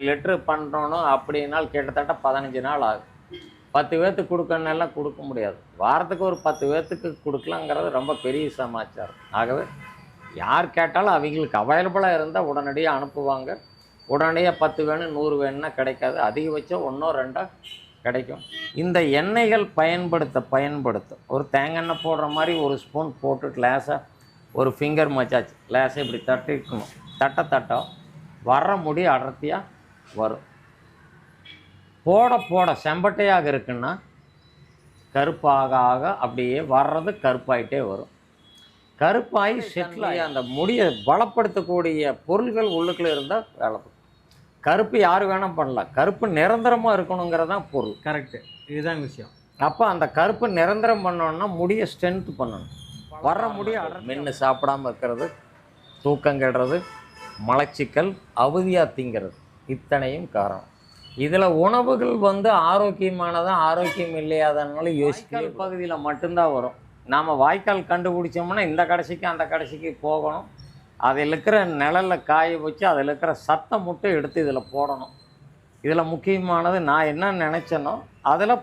Litre பண்ணுறோன்னு அப்படின்னால் கிட்டத்தட்ட 15 நாள் ஆகும். 10 பேர்த்துக்கு கொடுக்கணுன்னெல்லாம் கொடுக்க முடியாது. வாரத்துக்கு ஒரு 10 பேர்த்துக்கு கொடுக்கலாங்கிறது ரொம்ப பெரிய சமாச்சாரம். ஆகவே யார் கேட்டாலும் அவங்களுக்கு அவைலபிளாக இருந்தால் உடனடியாக அனுப்புவாங்க. உடனடியாக 10 வேணும் 100 வேணும்னா கிடைக்காது. அதிகபட்சம் 1ஓ 2ஓ கிடைக்கும். இந்த எண்ணெய்கள் பயன்படுத்த ஒரு தேங்காய் எண்ணெய் போடுற மாதிரி ஒரு ஸ்பூன் போட்டுட்டு லேசாக ஒரு ஃபிங்கர் மச்சாச்சு லேசாக இப்படி தட்டிக்கணும். தட்ட வர்ற முடி அடர்த்தியாக வரும். போட செம்பட்டையாக இருக்குன்னா கருப்பாக அப்படியே வர்றது கருப்பாயிட்டே வரும். கருப்பாகி செட்டிலாகி அந்த முடியை பலப்படுத்தக்கூடிய பொருள்கள் உள்ளுக்குள்ளே இருந்தால் வேலை. கருப்பு யார் வேணால் பண்ணலாம். கருப்பு நிரந்தரமாக இருக்கணுங்கிறது தான் பொருள். கரெக்டு, இதுதான் விஷயம். அப்போ அந்த கருப்பு நிரந்தரம் பண்ணோன்னா முடியை ஸ்ட்ரென்த் பண்ணணும். வர்ற முடியை மென்று சாப்பிடாமல் இருக்கிறது, தூக்கம் கெடுறது, மலச்சிக்கல், அவதியாக திங்கிறது, இத்தனையும் காரணம். இதில் உணவுகள் ஆரோக்கியமானதா ஆரோக்கியம் இல்லையாதனால யோசிக்கல் பகுதியில் மட்டும்தான் வரும். நாம் வாய்க்கால் கண்டுபிடிச்சோம்னா இந்த கடைசிக்கு அந்த கடைசிக்கு போகணும். அதில் இருக்கிற நிழலில் காய வச்சு அதில் இருக்கிற சத்தம் மட்டும் எடுத்து இதில் போடணும். இதில் முக்கியமானது நான் என்ன நினச்சேனோ அதில்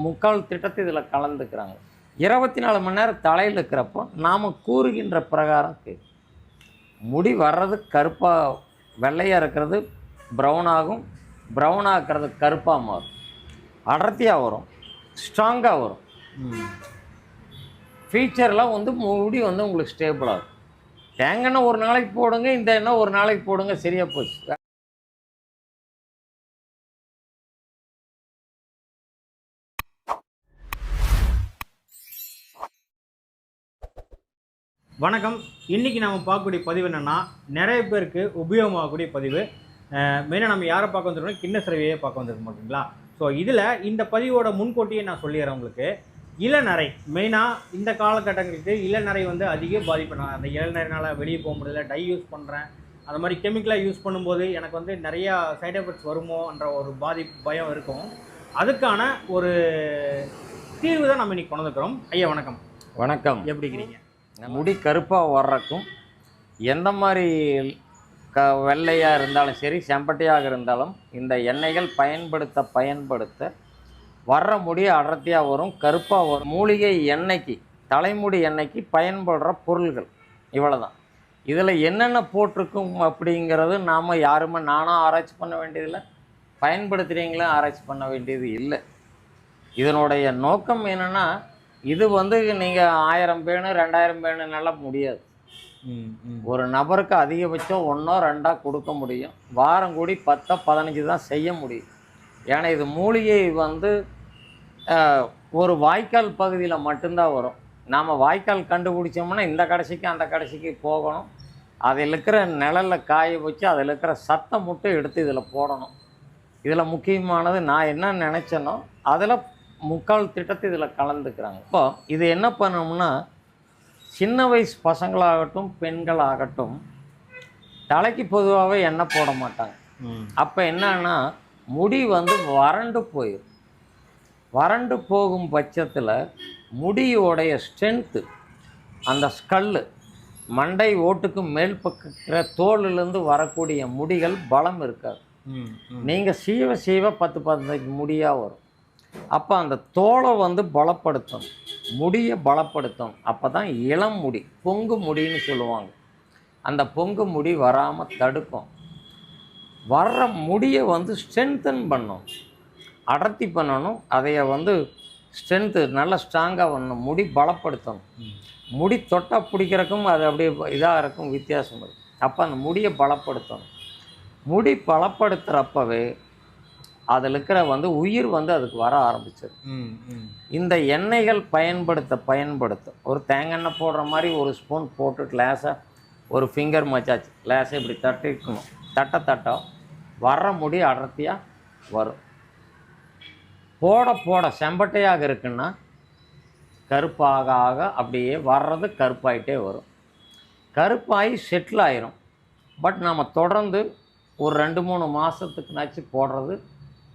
முக்கால் திட்டத்தை இதில் கலந்துக்கிறாங்க. 24 மணி நேரம் தலையில் இருக்கிறப்போ நாம் கூறுகின்ற பிரகாரம் முடி வர்றது கருப்பாக வெள்ளையாக இருக்கிறது ப்ரௌனாகும், ப்ரௌனாக இருக்கிறது கருப்பாக மாறும், அடர்த்தியாக வரும், ஸ்ட்ராங்காக வரும். ஃபியூச்சரில் முடி உங்களுக்கு ஸ்டேபிளாகும். தேங்காய் ஒரு நாளைக்கு போடுங்க, இந்த எண்ணெய் ஒரு நாளைக்கு போடுங்க, சரியாக போச்சு. வணக்கம். இன்றைக்கி நம்ம பார்க்கக்கூடிய பதிவு என்னென்னா, நிறைய பேருக்கு உபயோகமாகக்கூடிய பதிவு. மெயினாக நம்ம யாரை பார்க்க வந்துருக்கோம், கிண்ண சிறவையே பார்க்க வந்துருக்கோம், ஓகேங்களா? ஸோ இதில் இந்த பதிவோட முன்கூட்டியே நான் சொல்லிடுறேன் உங்களுக்கு. இளநரை மெயினாக இந்த காலகட்டங்களுக்கு இளநரை அதிக பாதிப்புனாங்க. அந்த இளநரைனால் வெளியே போக முடியல, டை யூஸ் பண்ணுறேன், அந்த மாதிரி கெமிக்கலாக யூஸ் பண்ணும்போது எனக்கு நிறையா சைட் எஃபெக்ட்ஸ் வருமோன்ற ஒரு பயம் இருக்கும். அதுக்கான ஒரு தீர்வு தான் நம்ம இன்றைக்கி கொண்டு வந்துக்கிறோம். ஐயா வணக்கம். வணக்கம். எப்படி இருக்கிறீங்க? முடி கருப்பாக வர்றக்கும் எந்த மாதிரி வெள்ளையாக இருந்தாலும் சரி, செம்பட்டையாக இருந்தாலும் இந்த எண்ணெய்கள் பயன்படுத்த வர்ற முடி அடர்த்தியாக வரும், கருப்பாக வரும். மூலிகை எண்ணெய்க்கு, தலைமுடி எண்ணெய்க்கு பயன்படுற பொருள்கள் இவ்வளோ தான். இதில் என்னென்ன போட்டிருக்கும் அப்படிங்கிறது யாருமே நானும் ஆராய்ச்சி பண்ண வேண்டியதில்லை, பயன்படுத்துகிறீங்களே ஆராய்ச்சி பண்ண வேண்டியது இல்லை. இதனுடைய நோக்கம் என்னென்னா, இது நீங்கள் 1000 பேனு 2000 பேனுனால முடியாது. ஒரு நபருக்கு அதிகபட்சம் 1ஓ 2ஓ கொடுக்க முடியும். வாரம் கூடி 10 15 தான் செய்ய முடியும். ஏன்னா இது மூலிகை ஒரு வாய்க்கால் பகுதியில் மட்டும்தான் வரும். நாம் வாய்க்கால் கண்டுபிடிச்சோம்னா இந்த கடைசிக்கு அந்த கடைசிக்கு போகணும். அதில் இருக்கிற நிழலில் காய வச்சு அதில் இருக்கிற சத்தம் மட்டும் எடுத்து இதில் போடணும். இதில் முக்கியமானது நான் என்ன நினச்சேனோ அதில் முக்கால் திட்டத்தை இதில் கலந்துக்கிறாங்க. இப்போ இது என்ன பண்ணோம்னா, சின்ன வயசு பசங்களாகட்டும் பெண்களாகட்டும் தலைக்கு பொதுவாகவே எண்ணெய் போட மாட்டாங்க. அப்போ என்னன்னா முடி வறண்டு போயிடும். வறண்டு போகும் பட்சத்தில் முடியோடைய ஸ்ட்ரென்த்து, அந்த ஸ்கல்லு மண்டை ஓட்டுக்கு மேல் பக்கிற தோலிலிருந்து வரக்கூடிய முடிகள் பலம் இருக்காது. நீங்கள் சீவ 10-15 முடியாக வரும். அப்போ அந்த தோலை பலப்படுத்தும், முடியை பலப்படுத்தும். அப்போ தான் இளம் முடி, பொங்கு முடின்னு சொல்லுவாங்க. அந்த பொங்கு முடி வராமல் தடுக்கும். வர்ற முடியை ஸ்ட்ரென்தன் பண்ணணும், அடர்த்தி பண்ணணும். அதைய ஸ்ட்ரென்த்து நல்லா ஸ்ட்ராங்காக பண்ணணும், முடி பலப்படுத்தணும். முடி தொட்டால் பிடிக்கிறக்கும் அது அப்படியே இதாக இருக்கும், வித்தியாசம் இருக்கும். அப்போ அந்த முடியை பலப்படுத்தணும். முடி பலப்படுத்துகிறப்பவே அதில் இருக்கிற உயிர் அதுக்கு வர ஆரம்பிச்சிடும். இந்த எண்ணெய்கள் பயன்படுத்த ஒரு தேங்காய் எண்ணெய் போடுற மாதிரி ஒரு ஸ்பூன் போட்டுட்டு லேசாக ஒரு ஃபிங்கர் மச்சாச்சு லேசாக இப்படி தட்டிக்கணும். தட்ட வர்ற முடி அடர்த்தியாக வரும். போட செம்பட்டையாக இருக்குன்னா கருப்பாக அப்படியே வர்றது கருப்பாயிட்டே வரும். கருப்பாகி செட்டில் ஆயிரும். பட் நம்ம தொடர்ந்து ஒரு 2-3 மாதத்துக்குனாச்சு போடுறது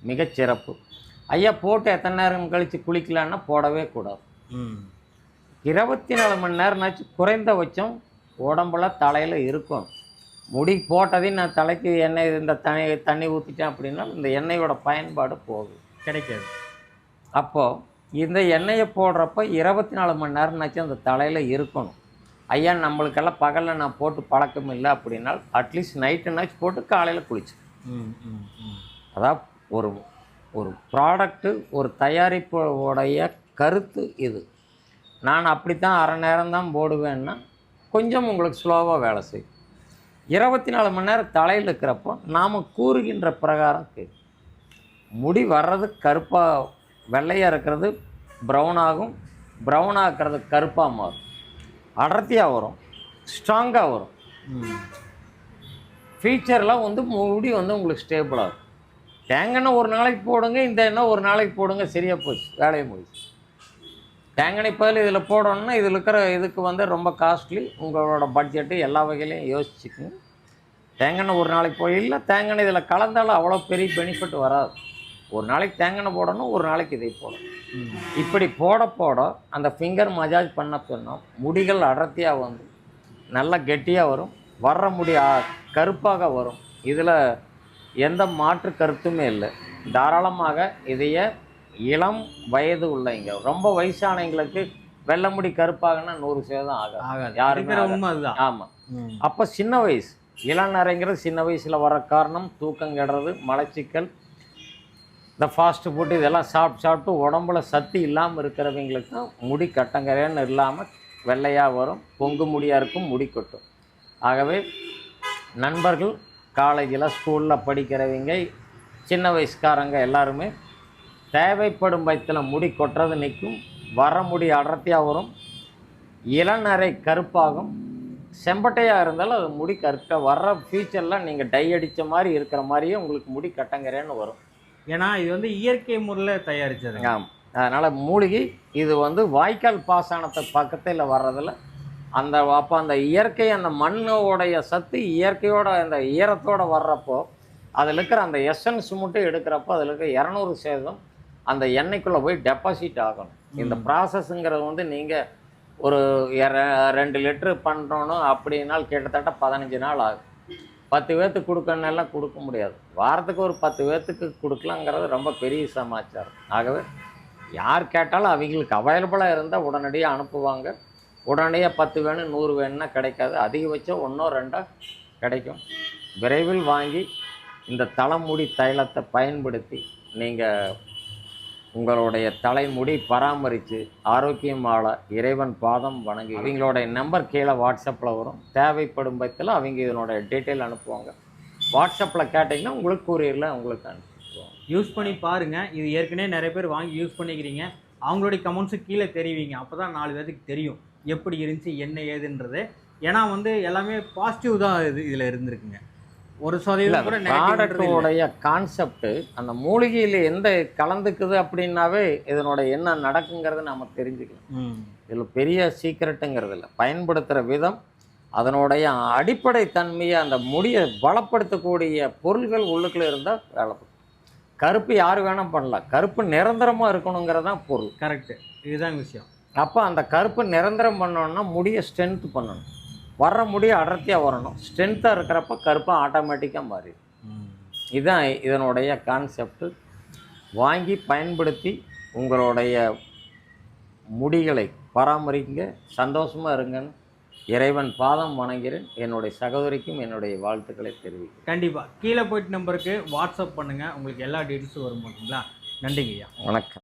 மிகச்சிறப்பு. ஐயா போட்டு எத்தனை நேரம் கழித்து குளிக்கலான்னா போடவே கூடாது. 24 மணி நேரம்னாச்சு குறைந்தபட்சம் உடம்புல தலையில் இருக்கணும். முடி போட்டதையும் நான் தலைக்கு எண்ணெய் இந்த தண்ணி ஊற்றிட்டேன் அப்படின்னா இந்த எண்ணெயோட பயன்பாடு போகுது, கிடைக்காது. அப்போது இந்த எண்ணெயை போடுறப்ப 24 மணி நேரம்னாச்சும் அந்த தலையில் இருக்கணும். ஐயா நம்மளுக்கெல்லாம் பகலில் நான் போட்டு பழக்கம் இல்லை அப்படின்னா அட்லீஸ்ட் நைட்டுனாச்சும் போட்டு காலையில் குளிச்சு. அதாவது ஒரு ஒரு ப்ராடக்ட்டு, ஒரு தயாரிப்போடைய கருத்து இது. நான் அப்படித்தான் அரை நேரம் தான் போடுவேன்னா கொஞ்சம் உங்களுக்கு ஸ்லோவாக வேலை செய்யும். 24 மணி நேரம் தலையில் இருக்கிறப்போ நாம் கூறுகின்ற பிரகாரம் கேட்கும். முடி வர்றது கருப்பாக வெள்ளையாக இருக்கிறது ப்ரௌனாகும், ப்ரௌனாக இருக்கிறது கருப்பாக மாறும், அடர்த்தியாக வரும், ஸ்ட்ராங்காக வரும். ஃபியூச்சரில் வந்து முடி வந்து உங்களுக்கு ஸ்டேபிளாக இருக்கும். தேங்காய் ஒரு நாளைக்கு போடுங்க, இந்த எண்ணெய் ஒரு நாளைக்கு போடுங்க, சரியாக போச்சு, வேலையை முடிச்சு. தேங்காய் பால் இதில் போடணும்னா இதில் இருக்கிற இதுக்கு வந்து ரொம்ப காஸ்ட்லி. உங்களோட பட்ஜெட்டு எல்லா வகையிலையும் யோசிச்சுக்குங்க. தேங்காய் ஒரு நாளைக்கு போய் இல்லை, தேங்காய் இதில் கலந்தாலும் அவ்வளோ பெரிய பெனிஃபிட் வராது. ஒரு நாளைக்கு தேங்காய் போடணும், ஒரு நாளைக்கு இதை போடணும். இப்படி போட போட அந்த ஃபிங்கர் மஜாஜ் பண்ண சொன்னோம் முடிகள் அடர்த்தியாக வந்து நல்லா கெட்டியாக வரும், வர்ற முடி கருப்பாக வரும். இதில் எந்த மாற்று கருத்துமே இல்லை. தாராளமாக இதைய இளம் வயது உள்ளவங்க, ரொம்ப வயசானவங்களுக்கு வெள்ளை முடி கருப்பாகனா 100% ஆகாது, யாருமே. ஆமாம். அப்போ சின்ன வயசு இளநரைங்கிறது சின்ன வயசில் வர காரணம் தூக்கம் கெடுறது, மலச்சிக்கல், இந்த ஃபாஸ்ட்டு ஃபுட்டு இதெல்லாம் சாப்பிட்டு உடம்புல சத்து இல்லாமல் இருக்கிறவங்களுக்கு தான் முடி கட்டங்கரேன்னு இல்லாமல் வெள்ளையாக வரும், பொங்கு முடியாக இருக்கும், முடி கொட்டும். ஆகவே நண்பர்கள், காலேஜில் ஸ்கூலில் படிக்கிறவங்க, சின்ன வயசுக்காரங்க எல்லாருமே தேவைப்படும் பட்சத்தில் முடி கொட்டுறது நிற்கும், வர முடி அடர்த்தியாக வரும், இளநரை கருப்பாகும். செம்பட்டையாக இருந்தாலும் அது முடி கரெக்டாக வர்ற ஃபியூச்சரில் நீங்கள் டை அடித்த மாதிரி இருக்கிற மாதிரியே உங்களுக்கு முடி கட்டங்கரேன்னு வரும். ஏன்னா இது வந்து இயற்கை முறையில் தயாரித்தது. ஆமாம். அதனால் மூலிகை இது வந்து வாய்க்கால் பாசனத்தை பக்கத்தில் வர்றதில் அப்போ அந்த இயற்கை, அந்த மண்ணோடைய சத்து இயற்கையோட அந்த ஈரத்தோடு வர்றப்போ அதில் இருக்கிற அந்த எசன்ஸ் மட்டும் எடுக்கிறப்போ அதில் இருக்கிற 200% அந்த எண்ணெய்க்குள்ளே போய் டெபாசிட் ஆகணும். இந்த ப்ராசஸ்ங்கிறது வந்து நீங்கள் ஒரு 2 லிட்டரு பண்ணுறோன்னு அப்படின்னால் கிட்டத்தட்ட 15 நாள் ஆகும். 10 பேர்த்துக்கு கொடுக்கணுன்னெல்லாம் கொடுக்க முடியாது. வாரத்துக்கு ஒரு 10 பேர்த்துக்கு கொடுக்கலாங்கிறது ரொம்ப பெரிய சமாச்சாரம். ஆகவே யார் கேட்டாலும் அவங்களுக்கு அவைலபிளாக இருந்தால் உடனடியாக அனுப்புவாங்க. உடனடியாக 10 வேணும் 100 வேணும்னா கிடைக்காது, அதிகபட்சம் 1 2 கிடைக்கும். விரைவில் வாங்கி இந்த தலைமுடி தைலத்தை பயன்படுத்தி நீங்கள் உங்களுடைய தலைமுடி பராமரித்து ஆரோக்கியம் வாழ இறைவன் பாதம் வணங்கி. அவங்களுடைய நம்பர் கீழே வாட்ஸ்அப்பில் வரும். தேவைப்படும் பட்சத்தில் அவங்க இதனுடைய டீட்டெயில் அனுப்புவாங்க. வாட்ஸ்அப்பில் கேட்டிங்கன்னா உங்களுக்கு கூரியரில் உங்களுக்கு அனுப்பிடுவோம். யூஸ் பண்ணி பாருங்கள். இது ஏற்கனவே நிறைய பேர் வாங்கி யூஸ் பண்ணிக்கிறீங்க. அவங்களுடைய கமெண்ட்ஸு கீழே தெரிவிங்க. அப்போ தான் 4 பேருக்கு தெரியும் எப்படி இருந்துச்சு என்ன ஏதுன்றது. ஏன்னா வந்து எல்லாமே பாசிட்டிவ் தான் இதில் இருந்திருக்குங்க. ஒரு சதவீதம் கூட ப்ராடக்டோடைய கான்செப்ட் அந்த மூலிகையில் எந்த கலந்துக்குது அப்படின்னாவே இதனோட என்ன நடக்குங்கிறது நம்ம தெரிஞ்சுக்கலாம். இதில் பெரிய சீக்கிரட்டுங்கிறது இல்லை, பயன்படுத்துகிற விதம், அதனுடைய அடிப்படை தன்மையை, அந்த முடியை பலப்படுத்தக்கூடிய பொருள்கள் உள்ளுக்குள்ளே இருந்தால் வேலை. கருப்பு யார் வேணால் பண்ணலாம், கருப்பு நிரந்தரமாக இருக்கணுங்கிறது தான் பொருள். கரெக்டு, இதுதான் விஷயம். அப்போ அந்த கருப்பு நிரந்தரம் பண்ணோன்னா முடியை ஸ்ட்ரென்த் பண்ணணும், வர்ற முடி அடர்த்தியாக வரணும். ஸ்ட்ரென்த்தாக இருக்கிறப்ப கருப்பாக ஆட்டோமேட்டிக்காக மாறிடும். இதுதான் இதனுடைய கான்செப்டு. வாங்கி பயன்படுத்தி உங்களுடைய முடிகளை பராமரிங்க, சந்தோஷமாக இருங்கன்னு இறைவன் பாதம் வணங்கிறேன். என்னுடைய சகோதரிக்கும் என்னுடைய வாழ்த்துக்களை தெரிவிக்கிறேன். கண்டிப்பாக கீழே போயிட்டு நம்பருக்கு வாட்ஸ்அப் பண்ணுங்கள், உங்களுக்கு எல்லா டீட்டெயில்ஸும் வரும். ஓகேங்களா? நன்றிங்க ஐயா. வணக்கம்.